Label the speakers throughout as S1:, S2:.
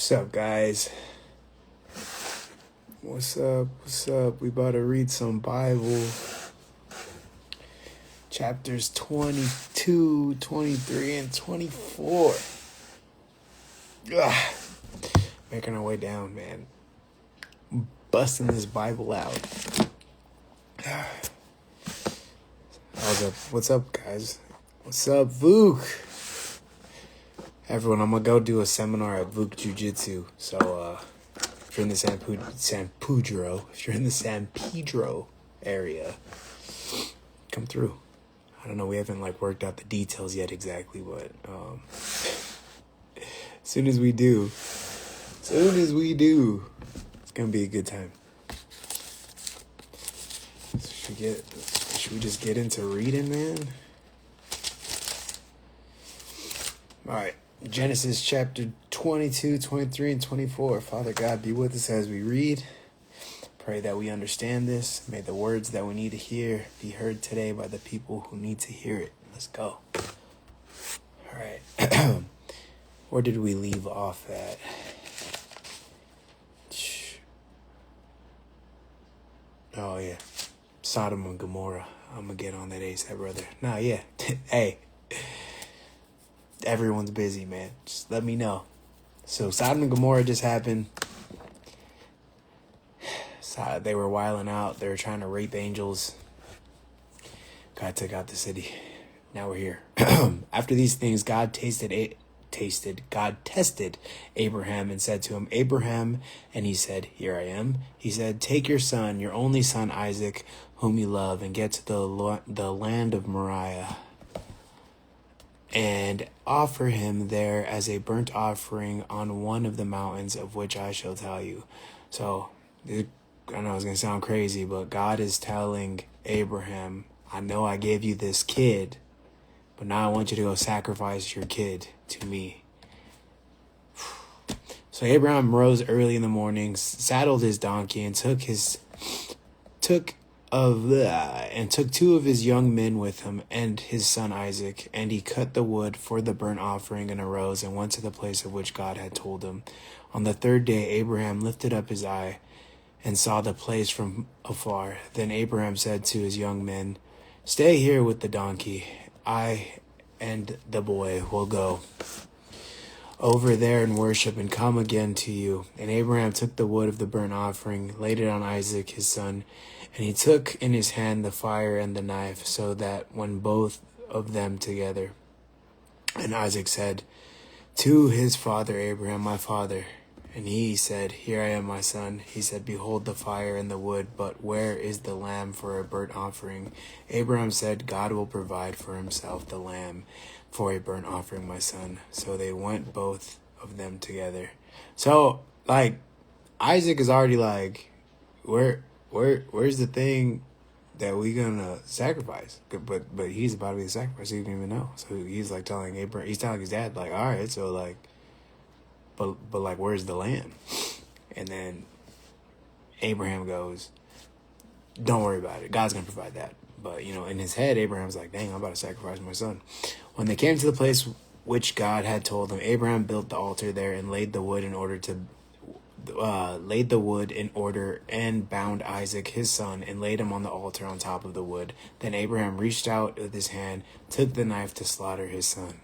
S1: What's up, guys? What's up? What's up? We about to read some Bible. Chapters 22, 23, and 24. Ugh. Making our way down, man. Busting this Bible out. What's up, guys? What's up, Vuk? Everyone, I'm gonna go do a seminar at Vuk Jiu-Jitsu. So, if you're in the San Pedro area, come through. I don't know, we haven't worked out the details yet exactly, but as soon as we do, it's gonna be a good time. Should we just get into reading, man? All right. Genesis chapter 22, 23, and 24. Father God, be with us as we read. Pray that we understand this. May the words that we need to hear be heard today by the people who need to hear it. Let's go. All right. Where did we leave off at? Oh, yeah. Sodom and Gomorrah. I'm going to get on that ASAP, brother. Nah, yeah. Hey. Everyone's busy, man. Just let me know. So Sodom and Gomorrah just happened. So they were wilding out. They were trying to rape angels. God took out the city. Now we're here. After these things, God tested Abraham and said to him, Abraham, and he said, here I am. He said, take your son, your only son Isaac, whom you love, and get to the land of Moriah, and offer him there as a burnt offering on one of the mountains of which I shall tell you. So, I know it's going to sound crazy, but God is telling Abraham, I know I gave you this kid, but now I want you to go sacrifice your kid to me. So Abraham rose early in the morning, saddled his donkey, and took two of his young men with him and his son Isaac, and he cut the wood for the burnt offering and arose and went to the place of which God had told him. On the third day, Abraham lifted up his eye and saw the place from afar. Then Abraham said to his young men, stay here with the donkey. I and the boy will go over there and worship and come again to you. And Abraham took the wood of the burnt offering, laid it on Isaac his son, and he took in his hand the fire and the knife, so that when both of them together. And Isaac said to his father Abraham, my father. And he said, here I am, my son. He said, behold the fire and the wood, but where is the lamb for a burnt offering? Abraham said, God will provide for himself the lamb for a burnt offering, my son. So they went both of them together. So, Isaac is already where's the thing that we gonna sacrifice? But he's about to be the sacrifice. He didn't even know. So he's telling Abraham, he's telling his dad, all right, so but where's the lamb? And then Abraham goes, don't worry about it. God's gonna provide that. But in his head, Abraham's like, dang, I'm about to sacrifice my son. When they came to the place which God had told them, Abraham built the altar there and laid the wood in order and bound Isaac his son and laid him on the altar on top of the wood. Then Abraham reached out with his hand, took the knife to slaughter his son.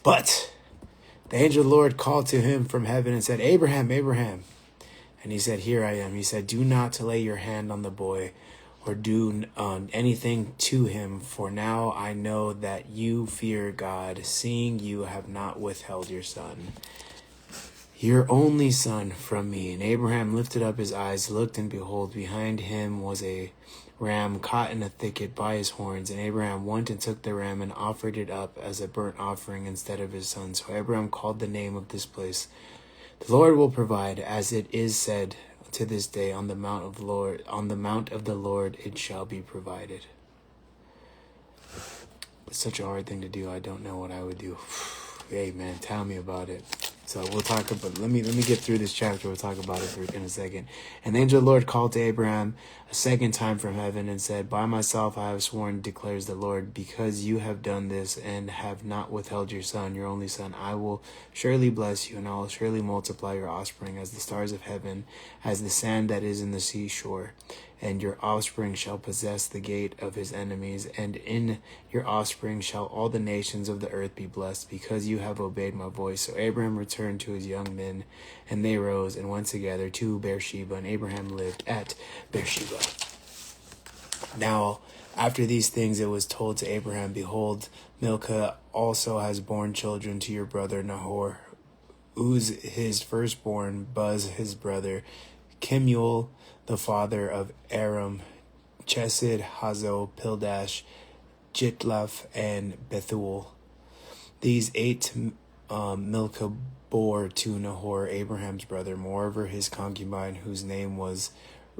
S1: But the angel of the Lord called to him from heaven and said, Abraham, Abraham. And he said, here I am. He said, do not lay your hand on the boy or do anything to him, for now I know that you fear God, seeing you have not withheld your son, your only son, from me. And Abraham lifted up his eyes, looked, and behold, behind him was a ram caught in a thicket by his horns. And Abraham went and took the ram and offered it up as a burnt offering instead of his son. So Abraham called the name of this place, the Lord will provide, as it is said to this day, on the mount of the Lord it shall be provided. It's such a hard thing to do. I don't know what I would do. Hey man, tell me about it. So we'll talk about, let me get through this chapter. We'll talk about it in a second. And the angel of the Lord called to Abraham a second time from heaven and said, by myself I have sworn, declares the Lord, because you have done this and have not withheld your son, your only son, I will surely bless you, and I will surely multiply your offspring as the stars of heaven, as the sand that is in the seashore. And your offspring shall possess the gate of his enemies, and in your offspring shall all the nations of the earth be blessed, because you have obeyed my voice. So Abraham returned to his young men, and they rose and went together to Beersheba, and Abraham lived at Beersheba. Now, after these things it was told to Abraham, behold, Milcah also has borne children to your brother Nahor, Uz his firstborn, Buz his brother, Kemuel the father of Aram, Chesed, Hazo, Pildash, Jitlaph, and Bethuel. These 8 Milcah bore to Nahor, Abraham's brother. Moreover, his concubine, whose name was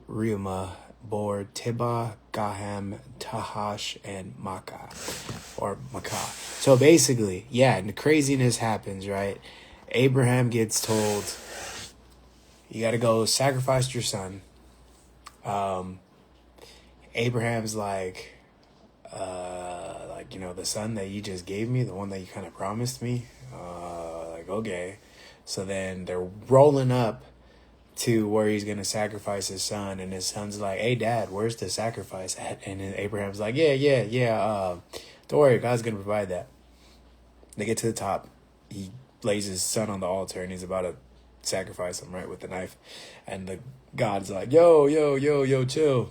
S1: Reumah, bore Tibah, Gaham, Tahash, and Makkah. So basically, yeah, the craziness happens, right? Abraham gets told, you got to go sacrifice your son. Abraham's like, the son that you just gave me, the one that you kind of promised me, okay. So then they're rolling up to where he's going to sacrifice his son, and his son's like, hey dad, where's the sacrifice at? And then Abraham's like, don't worry, God's going to provide that. They get to the top, he lays his son on the altar, and he's about to sacrifice him, right, with the knife, and the God's like, yo, chill.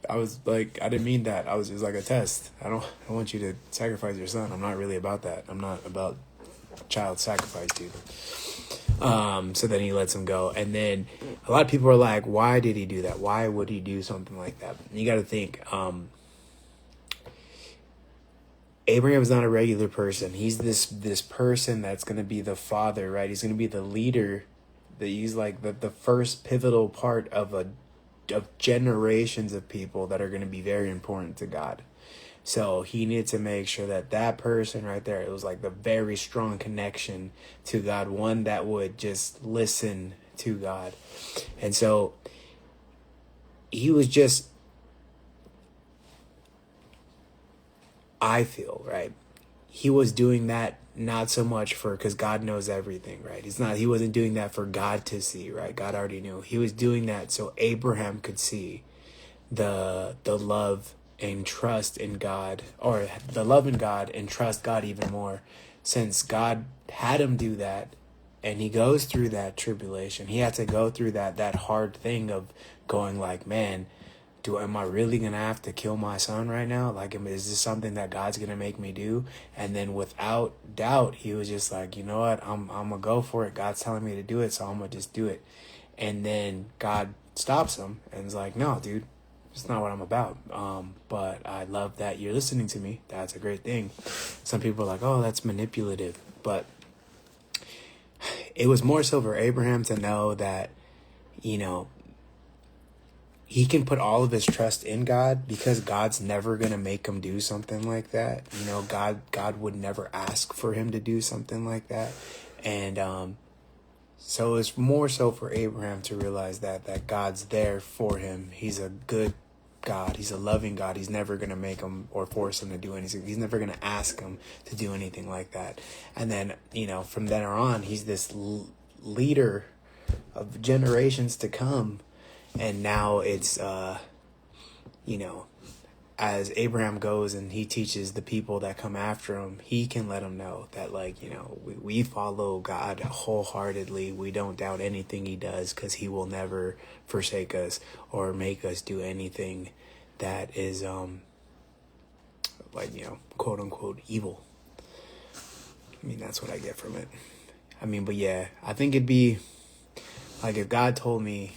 S1: I was like, I didn't mean that. It was like a test. I want you to sacrifice your son. I'm not really about that. I'm not about child sacrifice, dude. So then he lets him go. And then a lot of people are like, why did he do that? Why would he do something like that? And you got to think, Abraham is not a regular person. He's this person that's going to be the father, right? He's going to be the leader. He's like the first pivotal part of generations of people that are going to be very important to God. So he needed to make sure that person right there, it was like the very strong connection to God, one that would just listen to God. And so he was just, I feel, right, he was doing that not so much because God knows everything, right? He wasn't doing that for God to see, right? God already knew. He was doing that so Abraham could see the love and trust in God, or the love in God and trust God even more, since God had him do that, and he goes through that tribulation. He had to go through that hard thing of going like, man, am I really going to have to kill my son right now? Like, is this something that God's going to make me do? And then without doubt, he was just like, you know what? I'm going to go for it. God's telling me to do it, so I'm going to just do it. And then God stops him and is like, no, dude, it's not what I'm about. But I love that you're listening to me. That's a great thing. Some people are like, oh, that's manipulative. But it was more so for Abraham to know that, he can put all of his trust in God, because God's never going to make him do something like that. God would never ask for him to do something like that. And so it's more so for Abraham to realize that God's there for him. He's a good God. He's a loving God. He's never going to make him or force him to do anything. He's never going to ask him to do anything like that. And then, from then on, he's this leader of generations to come. And now it's, as Abraham goes and he teaches the people that come after him, he can let them know that, we follow God wholeheartedly. We don't doubt anything he does, because he will never forsake us or make us do anything that is, quote unquote evil. That's what I get from it. But yeah, I think it'd be like if God told me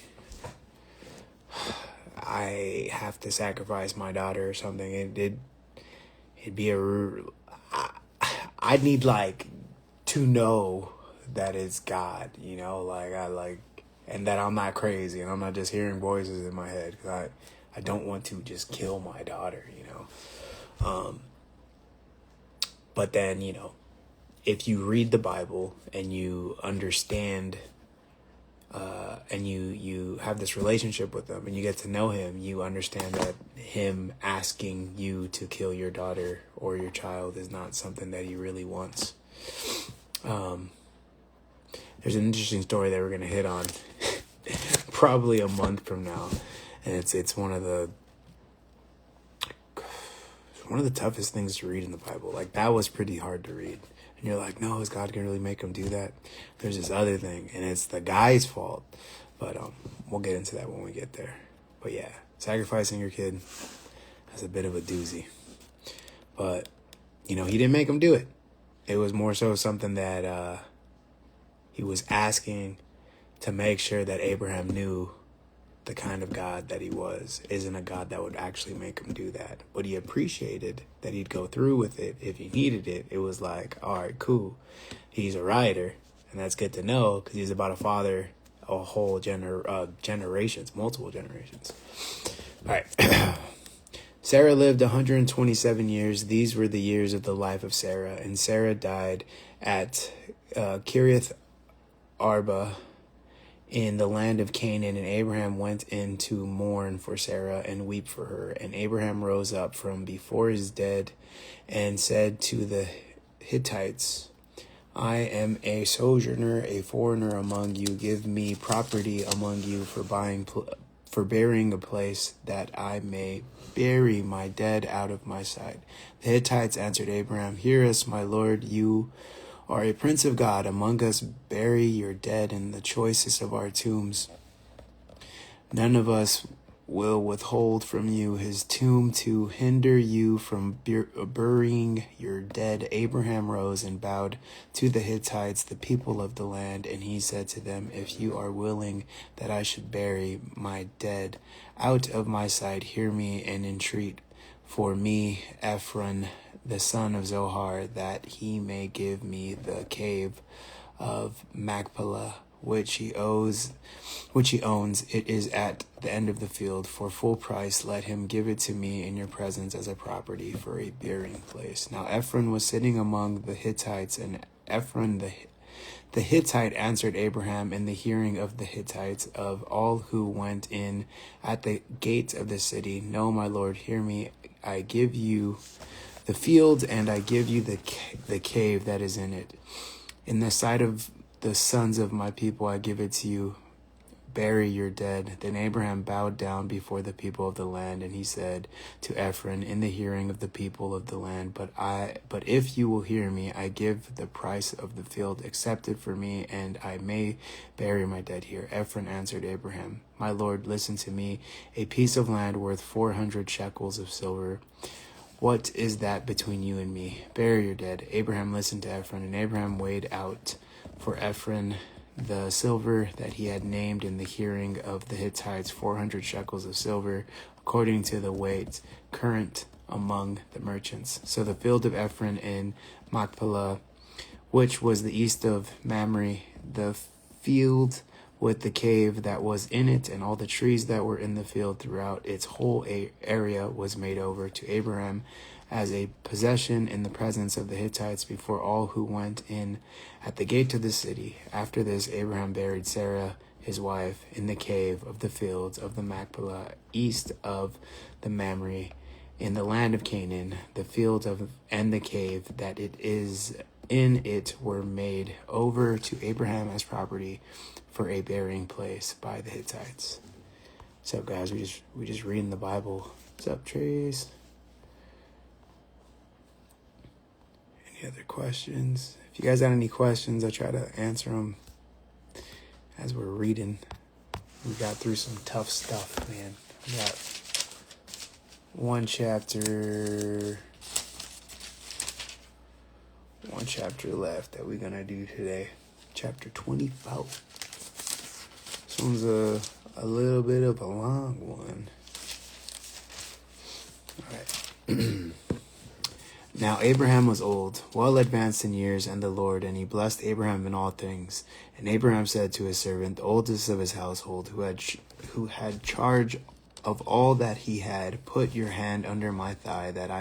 S1: I have to sacrifice my daughter or something, it'd be I'd need to know that it's God, and that I'm not crazy and I'm not just hearing voices in my head, because I don't want to just kill my daughter, But then, if you read the Bible and you understand and you have this relationship with him and you get to know him, you understand that him asking you to kill your daughter or your child is not something that he really wants. There's an interesting story that we're going to hit on probably a month from now, and it's one of the toughest things to read in the Bible. Like, that was pretty hard to read. And you're like, no, is God going to really make him do that? There's this other thing, and it's the guy's fault. But we'll get into that when we get there. But yeah, sacrificing your kid is a bit of a doozy. But, he didn't make him do it. It was more so something that he was asking to make sure that Abraham knew the kind of God that he isn't a God that would actually make him do that. But he appreciated that he'd go through with it if he needed it. It was like, all right, cool. He's a writer, and that's good to know because he's about to father a whole generations, multiple generations. All right. Sarah lived 127 years. These were the years of the life of Sarah. And Sarah died at Kiriath Arba in the land of Canaan, and Abraham went in to mourn for Sarah and weep for her. And Abraham rose up from before his dead and said to the Hittites, I am a sojourner, a foreigner among you. Give me property among you for burying a place that I may bury my dead out of my sight. The Hittites answered Abraham, Hear us, my lord, you are a prince of God. Among us bury your dead in the choicest of our tombs. None of us will withhold from you his tomb to hinder you from burying your dead. Abraham rose and bowed to the Hittites, the people of the land, and he said to them, If you are willing that I should bury my dead out of my sight, hear me and entreat for me Ephron, the son of Zohar, that he may give me the cave of Machpelah, which he owns. It is at the end of the field. For full price, let him give it to me in your presence as a property for a burying place. Now Ephron was sitting among the Hittites, and Ephron the Hittite answered Abraham in the hearing of the Hittites, of all who went in at the gate of the city, No, my lord, hear me. I give you the field, and I give you the cave that is in it. In the sight of the sons of my people, I give it to you. Bury your dead. Then Abraham bowed down before the people of the land, and he said to Ephron in the hearing of the people of the land, But if you will hear me, I give the price of the field, accept it for me, and I may bury my dead here. Ephron answered Abraham, My lord, listen to me. A piece of land worth 400 shekels of silver. What is that between you and me? Bury your dead. Abraham listened to Ephron, and Abraham weighed out for Ephron the silver that he had named in the hearing of the Hittites, 400 shekels of silver, according to the weight current among the merchants. So the field of Ephron in Machpelah, which was the east of Mamre, the field with the cave that was in it, and all the trees that were in the field throughout its whole area, was made over to Abraham as a possession in the presence of the Hittites before all who went in at the gate to the city. After this, Abraham buried Sarah, his wife, in the cave of the fields of the Machpelah, east of the Mamre, in the land of Canaan. The field and the cave that it is in it were made over to Abraham as property for a burying place by the Hittites. What's up, guys? We just reading the Bible. What's up, Trace? Any other questions? If you guys got any questions, I try to answer them as we're reading. We got through some tough stuff, man. We got one chapter left that we're gonna do today. Chapter 24. This one's a little bit of a long one. All right. Now Abraham was old, well advanced in years, and he blessed Abraham in all things. And Abraham said to his servant, the oldest of his household, who had charge of all that he had, Put your hand under my thigh, that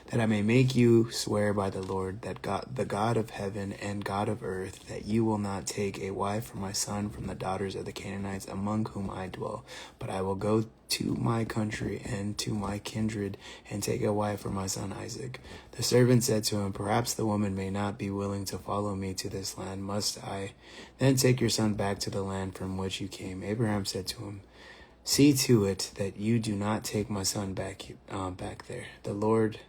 S1: that I may make you swear by the Lord, that God, the God of heaven and God of earth, that you will not take a wife for my son from the daughters of the Canaanites among whom I dwell, but I will go to my country and to my kindred and take a wife for my son Isaac. The servant said to him, perhaps the woman may not be willing to follow me to this land. Must I then take your son back to the land from which you came? Abraham said to him, see to it that you do not take my son back there. The Lord,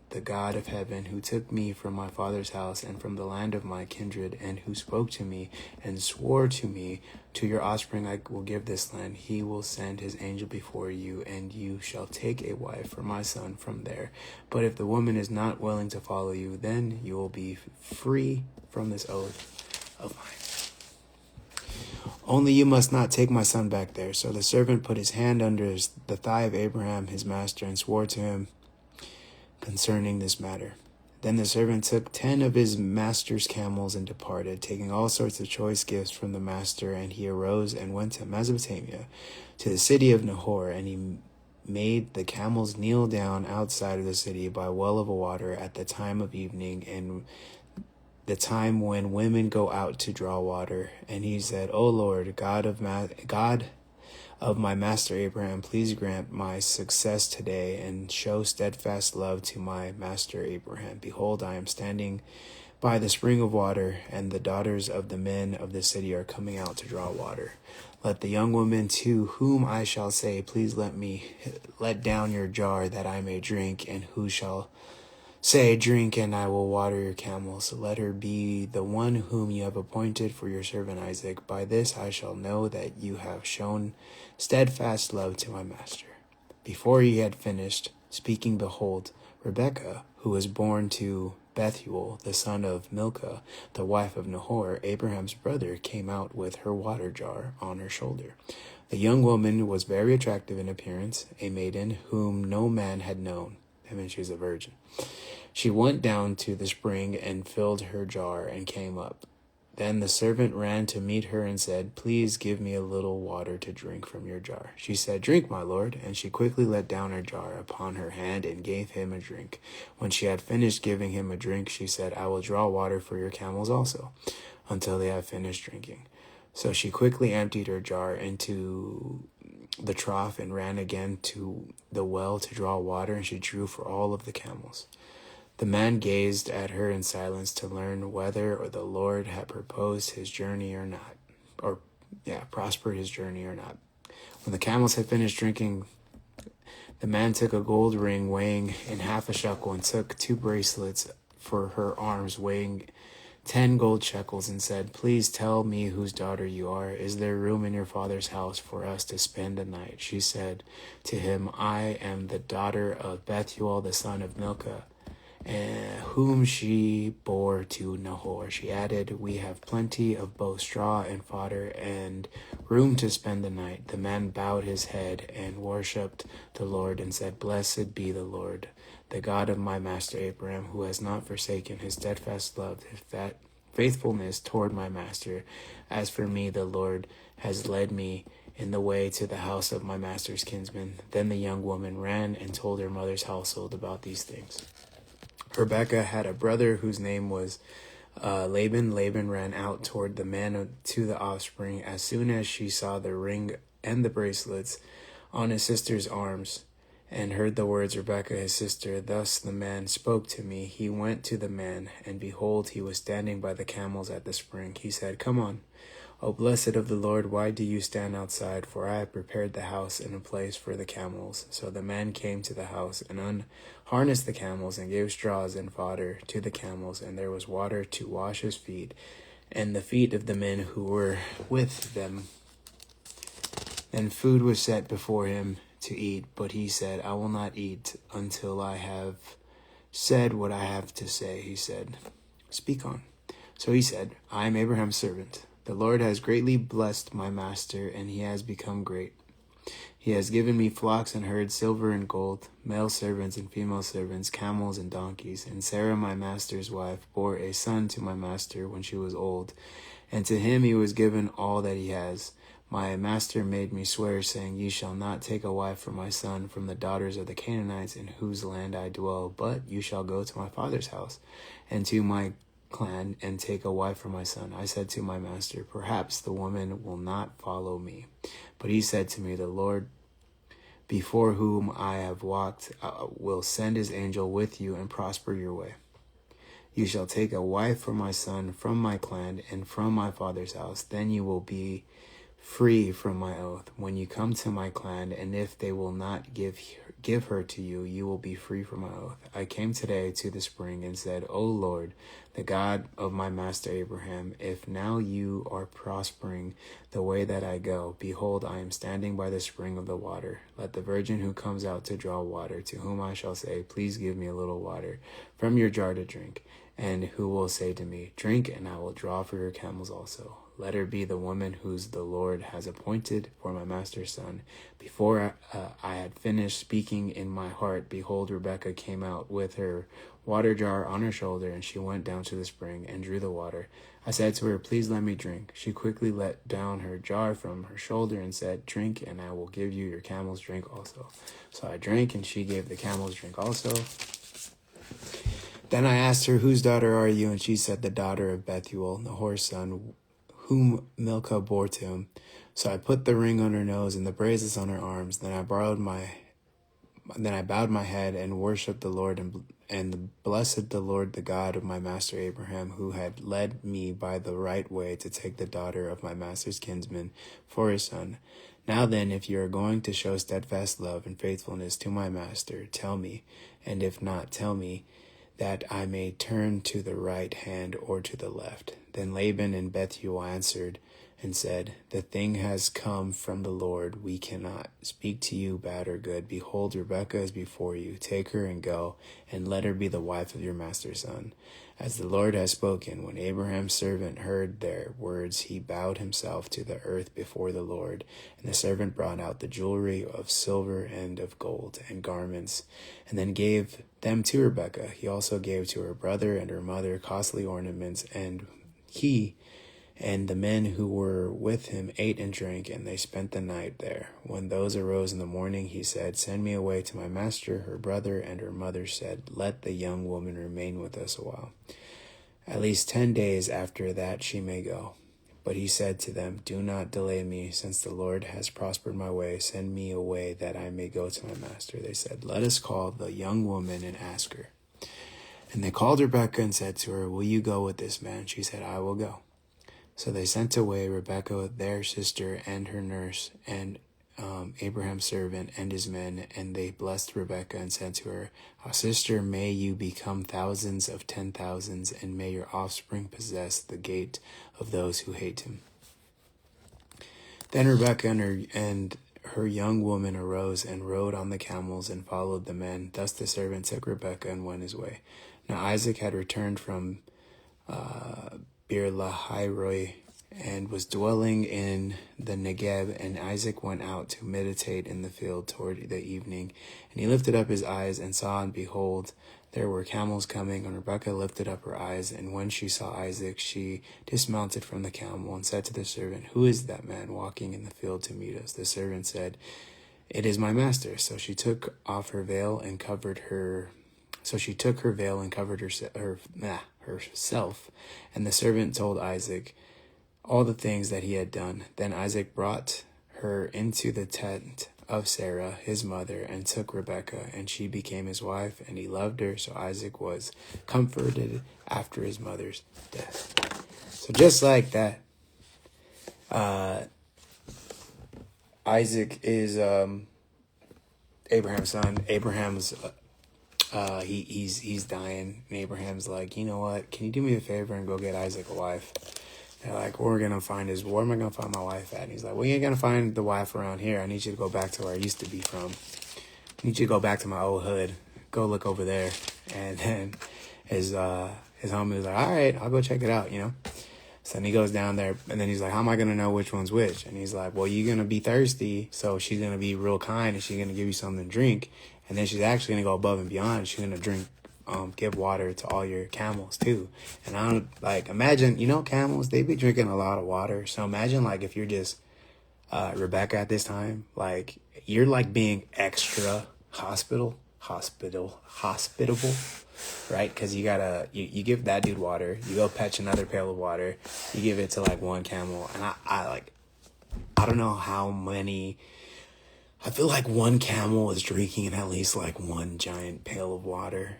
S1: the God of heaven, who took me from my father's house and from the land of my kindred, and who spoke to me and swore to me, to your offspring I will give this land. He will send his angel before you, and you shall take a wife for my son from there. But if the woman is not willing to follow you, then you will be free from this oath of mine. Only you must not take my son back there. So the servant put his hand under the thigh of Abraham, his master, and swore to him concerning this matter. Then the servant took 10 of his master's camels and departed, taking all sorts of choice gifts from the master. And he arose and went to Mesopotamia, to the city of Nahor, and he made the camels kneel down outside of the city by a well of water at the time of evening, and the time when women go out to draw water. And he said, O Lord, God of my master Abraham, please grant my success today and show steadfast love to my master Abraham. Behold, I am standing by the spring of water, and the daughters of the men of the city are coming out to draw water. Let the young woman to whom I shall say, please let down your jar that I may drink, and who shall say, drink, and I will water your camels. Let her be the one whom you have appointed for your servant Isaac. By this I shall know that you have shown steadfast love to my master. Before he had finished speaking, behold, Rebekah, who was born to Bethuel, the son of Milcah, the wife of Nahor, Abraham's brother, came out with her water jar on her shoulder. The young woman was very attractive in appearance, a maiden whom no man had known. I mean, she was a virgin. She went down to the spring and filled her jar and came up. Then the servant ran to meet her and said, please give me a little water to drink from your jar. She said, drink, my lord. And she quickly let down her jar upon her hand and gave him a drink. When she had finished giving him a drink, she said, I will draw water for your camels also, until they have finished drinking. So she quickly emptied her jar into the trough and ran again to the well to draw water, and she drew for all of the camels. The man gazed at her in silence to learn whether the Lord had prospered his journey or not. When the camels had finished drinking, the man took a gold ring weighing in half a shekel and took 2 bracelets for her arms weighing 10 gold shekels, and said, please tell me whose daughter you are. Is there room in your father's house for us to spend the night? She said to him, I am the daughter of Bethuel, the son of Milcah, whom she bore to Nahor. She added, we have plenty of both straw and fodder and room to spend the night. The man bowed his head and worshipped the Lord and said, blessed be the Lord, the God of my master Abraham, who has not forsaken his steadfast love, that faithfulness toward my master. As for me, the Lord has led me in the way to the house of my master's kinsman. Then the young woman ran and told her mother's household about these things. Rebekah had a brother whose name was Laban. Laban ran out toward the man to the offspring as soon as she saw the ring and the bracelets on his sister's arms, and heard the words, Rebekah, his sister. Thus the man spoke to me. He went to the man, and behold, he was standing by the camels at the spring. He said, come on, O blessed of the Lord, why do you stand outside? For I have prepared the house and a place for the camels. So the man came to the house and unharnessed the camels and gave straws and fodder to the camels, and there was water to wash his feet and the feet of the men who were with them. Then food was set before him to eat, but he said, I will not eat until I have said what I have to say. He said, speak on. So he said, I am Abraham's servant. The Lord has greatly blessed my master, and he has become great. He has given me flocks and herds, silver and gold, male servants and female servants, camels and donkeys. And Sarah, my master's wife, bore a son to my master when she was old, and to him he was given all that he has. My master made me swear, saying, You shall not take a wife for my son from the daughters of the Canaanites in whose land I dwell, but you shall go to my father's house and to my clan and take a wife for my son. I said to my master, Perhaps the woman will not follow me. But he said to me, The Lord before whom I have walked will send his angel with you and prosper your way. You shall take a wife for my son from my clan and from my father's house. Then you will be free from my oath when you come to my clan, and if they will not give her to you, you will be free from my oath. I came today to the spring and said, O Lord, the God of my master Abraham, if now you are prospering the way that I go, behold, I am standing by the spring of the water. Let the virgin who comes out to draw water, to whom I shall say, Please give me a little water from your jar to drink, and who will say to me, Drink, and I will draw for your camels also. Let her be the woman whose the Lord has appointed for my master's son. Before I had finished speaking in my heart, behold, Rebekah came out with her water jar on her shoulder, and she went down to the spring and drew the water. I said to her, Please let me drink. She quickly let down her jar from her shoulder and said, Drink, and I will give you your camel's drink also. So I drank, and she gave the camel's drink also. Then I asked her, Whose daughter are you? And she said, The daughter of Bethuel, Nahor's son, whom Milcah bore to him. So I put the ring on her nose and the bracelets on her arms. Then I bowed my head and worshipped the Lord and blessed the Lord, the God of my master Abraham, who had led me by the right way to take the daughter of my master's kinsman for his son. Now then, if you are going to show steadfast love and faithfulness to my master, tell me, and if not, tell me, that I may turn to the right hand or to the left. Then Laban and Bethuel answered and said, The thing has come from the Lord. We cannot speak to you bad or good. Behold, Rebekah is before you. Take her and go, and let her be the wife of your master's son. As the Lord has spoken, when Abraham's servant heard their words, he bowed himself to the earth before the Lord. And the servant brought out the jewelry of silver and of gold and garments, and then gave them to Rebekah. He also gave to her brother and her mother costly ornaments, and he and the men who were with him ate and drank, and they spent the night there. When those arose in the morning, he said, Send me away to my master. Her brother and her mother said, Let the young woman remain with us a while. At least 10 days after that she may go. But he said to them, Do not delay me, since the Lord has prospered my way. Send me away that I may go to my master. They said, Let us call the young woman and ask her. And they called Rebekah and said to her, Will you go with this man? She said, I will go. So they sent away Rebekah, their sister, and her nurse, and Abraham's servant and his men, and they blessed Rebekah and said to her, Our sister, may you become thousands of 10,000s, and may your offspring possess the gate of those who hate him. Then Rebekah and her young woman arose and rode on the camels and followed the men. Thus the servant took Rebekah and went his way. Now Isaac had returned from Beer-lahai-roi and was dwelling in the Negeb, and Isaac went out to meditate in the field toward the evening. And he lifted up his eyes and saw, and behold, there were camels coming. And Rebekah lifted up her eyes, and when she saw Isaac, she dismounted from the camel and said to the servant, Who is that man walking in the field to meet us? The servant said, It is my master. So she took off her veil and covered her. So she took her veil and covered herself. And the servant told Isaac all the things that he had done. Then Isaac brought her into the tent of Sarah, his mother, and took Rebekah, and she became his wife, and he loved her. So Isaac was comforted after his mother's death. So just like that, Isaac is Abraham's son. Abraham's he's dying, and Abraham's like, you know what? Can you do me a favor and go get Isaac a wife? They're like, where am I gonna find my wife at? And he's like, well, you ain't gonna find the wife around here. I need you to go back to where I used to be from. I need you to go back to my old hood. Go look over there. And then his homie was like, all right, I'll go check it out, you know? So then he goes down there, and then he's like, how am I gonna know which one's which? And he's like, well, you're gonna be thirsty, so she's gonna be real kind, and she's gonna give you something to drink. And then she's actually gonna go above and beyond. She's gonna give water to all your camels too. And I don't imagine, camels, they be drinking a lot of water. So imagine if you're just Rebecca at this time, like, you're like being extra hospitable, right? Because you give that dude water, you go fetch another pail of water, you give it to like one camel, and I don't know how many. I feel like one camel is drinking at least like one giant pail of water,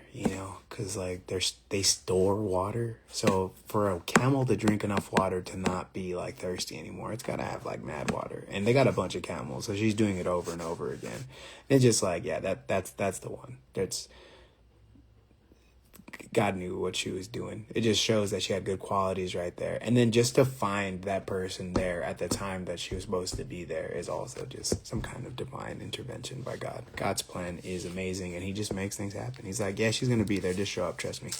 S1: because like they store water. So for a camel to drink enough water to not be like thirsty anymore, it's got to have like mad water. And they got a bunch of camels, so she's doing it over and over again. And just like, yeah, that's the one. God knew what she was doing. It just shows that she had good qualities right there. And then just to find that person there at the time that she was supposed to be there is also just some kind of divine intervention by God. God's plan is amazing, and he just makes things happen. He's like, yeah, she's going to be there. Just show up. Trust me.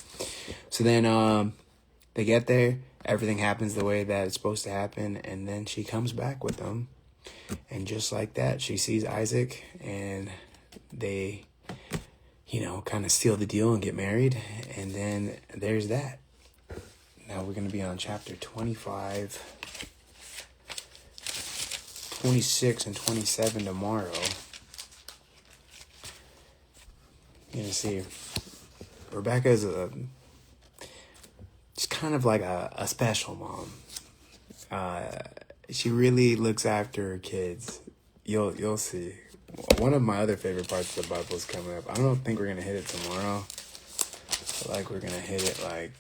S1: So then they get there. Everything happens the way that it's supposed to happen. And then she comes back with them. And just like that, she sees Isaac, and they kind of seal the deal and get married. And then there's that. Now we're going to be on chapter 25, 26, and 27 tomorrow. You're going to see Rebecca is she's kind of like a special mom. She really looks after her kids. You'll see. One of my other favorite parts of the Bible is coming up. I don't think we're going to hit it tomorrow. But like, we're going to hit it like,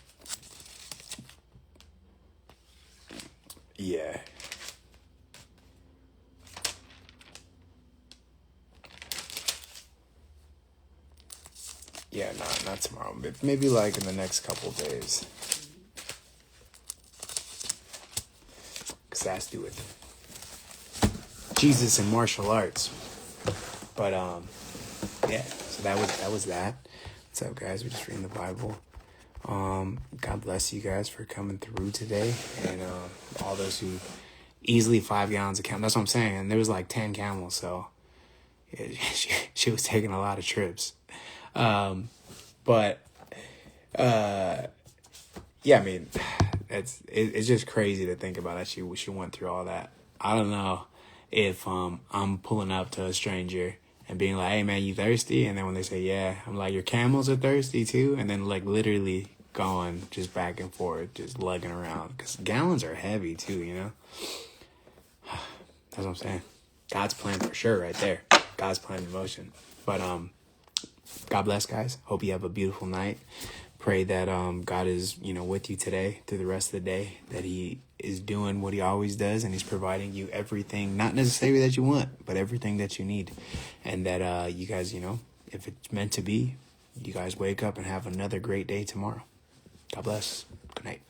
S1: yeah. Yeah, not tomorrow. But maybe like in the next couple days. Because that's do with Jesus and martial arts. But yeah, so that was that. What's up, guys? We're just reading the Bible. God bless you guys for coming through today, and all those who easily 5 gallons of camel. That's what I'm saying. And there was like 10 camels, so yeah, she was taking a lot of trips. But yeah, I mean, it's just crazy to think about that she went through all that. I don't know if I'm pulling up to a stranger and being like, hey man, you thirsty? And then when they say yeah, I'm like, your camels are thirsty too? And then like literally going just back and forth, just lugging around, because gallons are heavy too, That's what I'm saying. God's plan for sure right there. God's plan in motion. But God bless, guys. Hope you have a beautiful night. Pray that God is, with you today through the rest of the day, that he is doing what he always does, and he's providing you everything, not necessarily that you want, but everything that you need. And that you guys, if it's meant to be, you guys wake up and have another great day tomorrow. God bless. Good night.